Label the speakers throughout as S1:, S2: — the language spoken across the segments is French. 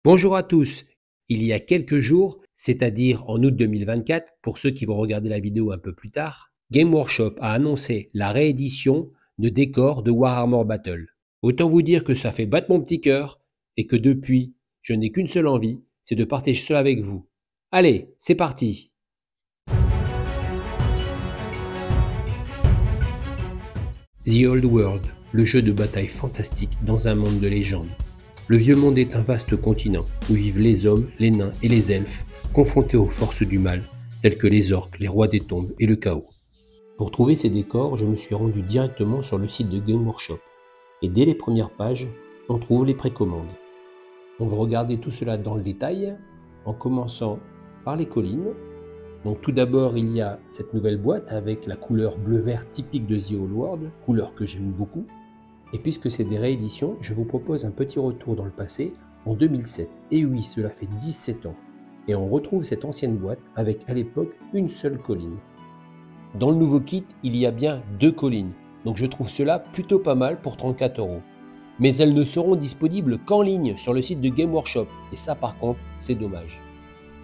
S1: Bonjour à tous. Il y a quelques jours, c'est-à-dire en août 2024, pour ceux qui vont regarder la vidéo un peu plus tard, Game Workshop a annoncé la réédition de décors de Warhammer Battle. Autant vous dire que ça fait battre mon petit cœur et que depuis, je n'ai qu'une seule envie, c'est de partager cela avec vous. Allez, c'est parti. The Old World, le jeu de bataille fantastique dans un monde de légendes. Le vieux monde est un vaste continent où vivent les hommes, les nains et les elfes, confrontés aux forces du mal, telles que les orques, les rois des tombes et le chaos. Pour trouver ces décors, je me suis rendu directement sur le site de Game Workshop. Et dès les premières pages, on trouve les précommandes. On va regarder tout cela dans le détail, en commençant par les collines. Donc tout d'abord, il y a cette nouvelle boîte avec la couleur bleu-vert typique de The Old World, couleur que j'aime beaucoup. Et puisque c'est des rééditions, je vous propose un petit retour dans le passé, en 2007. Et oui, cela fait 17 ans. Et on retrouve cette ancienne boîte avec à l'époque une seule colline. Dans le nouveau kit, il y a bien 2 collines, donc je trouve cela plutôt pas mal pour 34 €. Mais elles ne seront disponibles qu'en ligne sur le site de Game Workshop, et ça par contre, c'est dommage.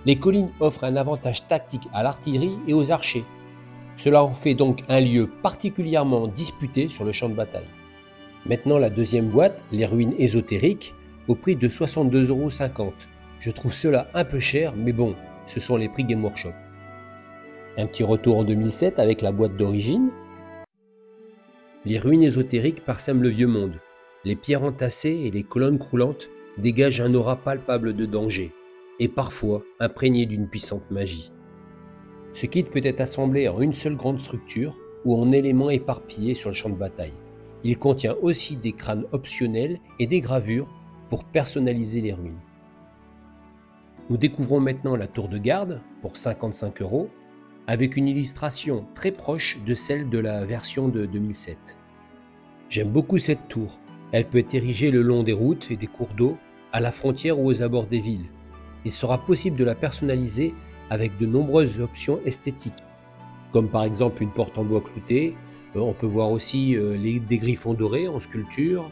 S1: Les collines offrent un avantage tactique à l'artillerie et aux archers. Cela en fait donc un lieu particulièrement disputé sur le champ de bataille. Maintenant la deuxième boîte, les ruines ésotériques, au prix de 62,50 €. Je trouve cela un peu cher, mais bon, ce sont les prix Game Workshop. Un petit retour en 2007 avec la boîte d'origine. Les ruines ésotériques parsèment le vieux monde. Les pierres entassées et les colonnes croulantes dégagent un aura palpable de danger, et parfois imprégné d'une puissante magie. Ce kit peut être assemblé en une seule grande structure ou en éléments éparpillés sur le champ de bataille. Il contient aussi des crânes optionnels et des gravures pour personnaliser les ruines. Nous découvrons maintenant la tour de garde pour 55 € avec une illustration très proche de celle de la version de 2007. J'aime beaucoup cette tour. Elle peut être érigée le long des routes et des cours d'eau, à la frontière ou aux abords des villes. Il sera possible de la personnaliser avec de nombreuses options esthétiques, comme par exemple une porte en bois clouté. On peut voir aussi des griffons dorés en sculpture.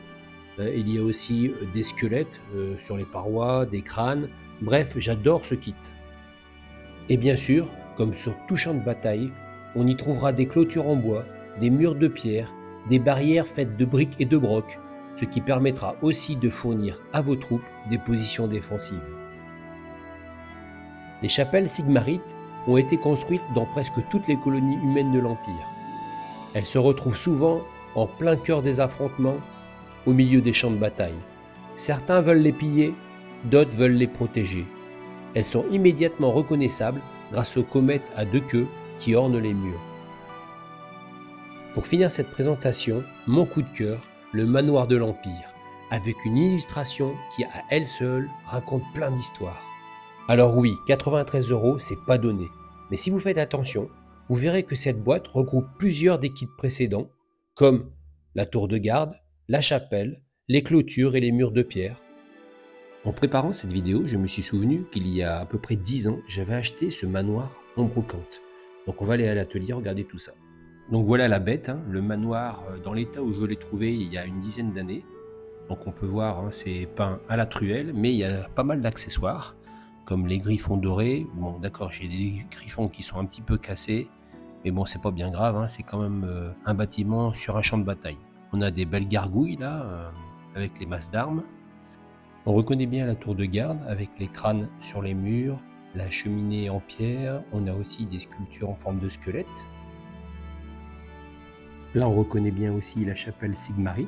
S1: Il y a aussi des squelettes sur les parois, des crânes. Bref, j'adore ce kit. Et bien sûr, comme sur tout champ de bataille, on y trouvera des clôtures en bois, des murs de pierre, des barrières faites de briques et de brocs, ce qui permettra aussi de fournir à vos troupes des positions défensives. Les chapelles sigmarites ont été construites dans presque toutes les colonies humaines de l'Empire. Elles se retrouvent souvent en plein cœur des affrontements, au milieu des champs de bataille. Certains veulent les piller, d'autres veulent les protéger. Elles sont immédiatement reconnaissables grâce aux comètes à 2 queues qui ornent les murs. Pour finir cette présentation, mon coup de cœur, le manoir de l'Empire, avec une illustration qui à elle seule raconte plein d'histoires. Alors oui, 93 €, c'est pas donné, mais si vous faites attention, vous verrez que cette boîte regroupe plusieurs des kits précédents, comme la tour de garde, la chapelle, les clôtures et les murs de pierre. En préparant cette vidéo, je me suis souvenu qu'il y a à peu près 10 ans, j'avais acheté ce manoir en brocante. Donc on va aller à l'atelier regarder tout ça. Donc voilà la bête, hein, le manoir dans l'état où je l'ai trouvé il y a une dizaine d'années. Donc on peut voir, hein, c'est peint à la truelle, mais il y a pas mal d'accessoires, comme les griffons dorés. Bon d'accord, j'ai des griffons qui sont un petit peu cassés, mais bon c'est pas bien grave, hein, c'est quand même un bâtiment sur un champ de bataille. On a des belles gargouilles là, avec les masses d'armes. On reconnaît bien la tour de garde avec les crânes sur les murs, la cheminée en pierre, on a aussi des sculptures en forme de squelette. Là on reconnaît bien aussi la chapelle sigmarite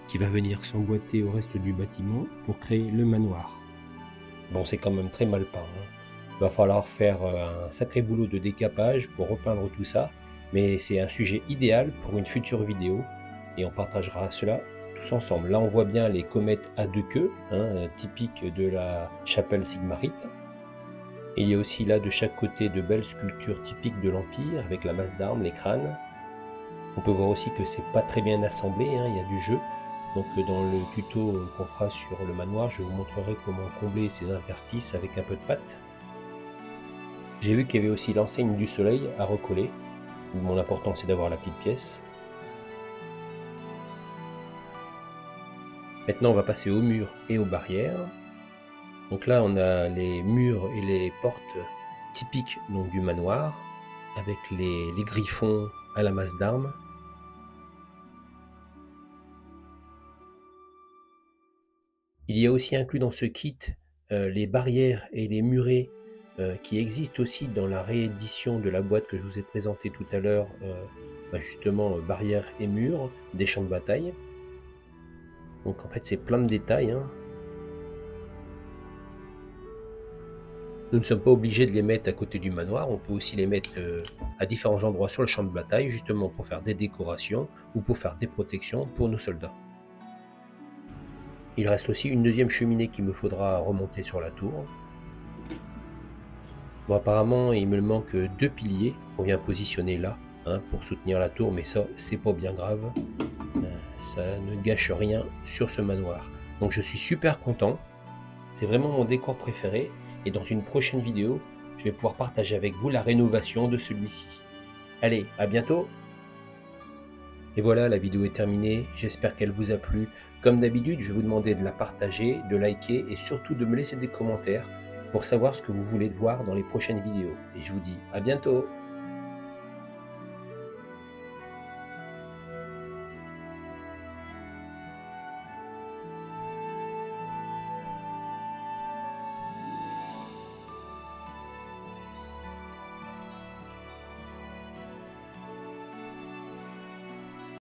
S1: qui va venir s'emboîter au reste du bâtiment pour créer le manoir. Bon, c'est quand même très mal peint, hein. Il va falloir faire un sacré boulot de décapage pour repeindre tout ça, mais c'est un sujet idéal pour une future vidéo et on partagera cela tous ensemble. Là on voit bien les comètes à 2 queues, hein, typiques de la chapelle sigmarite. Et il y a aussi là de chaque côté de belles sculptures typiques de l'Empire avec la masse d'armes, les crânes. On peut voir aussi que c'est pas très bien assemblé, hein, il y a du jeu. Donc dans le tuto qu'on fera sur le manoir, je vous montrerai comment combler ces interstices avec un peu de pâte. J'ai vu qu'il y avait aussi l'enseigne du soleil à recoller. Bon, l'important c'est d'avoir la petite pièce. Maintenant on va passer aux murs et aux barrières. Donc là, on a les murs et les portes typiques donc, du manoir, avec les griffons à la masse d'armes. Il y a aussi inclus dans ce kit les barrières et les murets qui existent aussi dans la réédition de la boîte que je vous ai présentée tout à l'heure, justement barrières et murs des champs de bataille. Donc en fait c'est plein de détails, hein. Nous ne sommes pas obligés de les mettre à côté du manoir, on peut aussi les mettre à différents endroits sur le champ de bataille, justement pour faire des décorations ou pour faire des protections pour nos soldats. Il reste aussi une deuxième cheminée qu'il me faudra remonter sur la tour. Bon, apparemment il me manque 2 piliers qu'on vient positionner là, hein, pour soutenir la tour, mais ça c'est pas bien grave, ça ne gâche rien sur ce manoir. Donc je suis super content, c'est vraiment mon décor préféré, et dans une prochaine vidéo je vais pouvoir partager avec vous la rénovation de celui-ci. Allez, à bientôt! Et voilà, la vidéo est terminée, j'espère qu'elle vous a plu. Comme d'habitude, je vais vous demander de la partager, de liker et surtout de me laisser des commentaires pour savoir ce que vous voulez voir dans les prochaines vidéos. Et je vous dis à bientôt!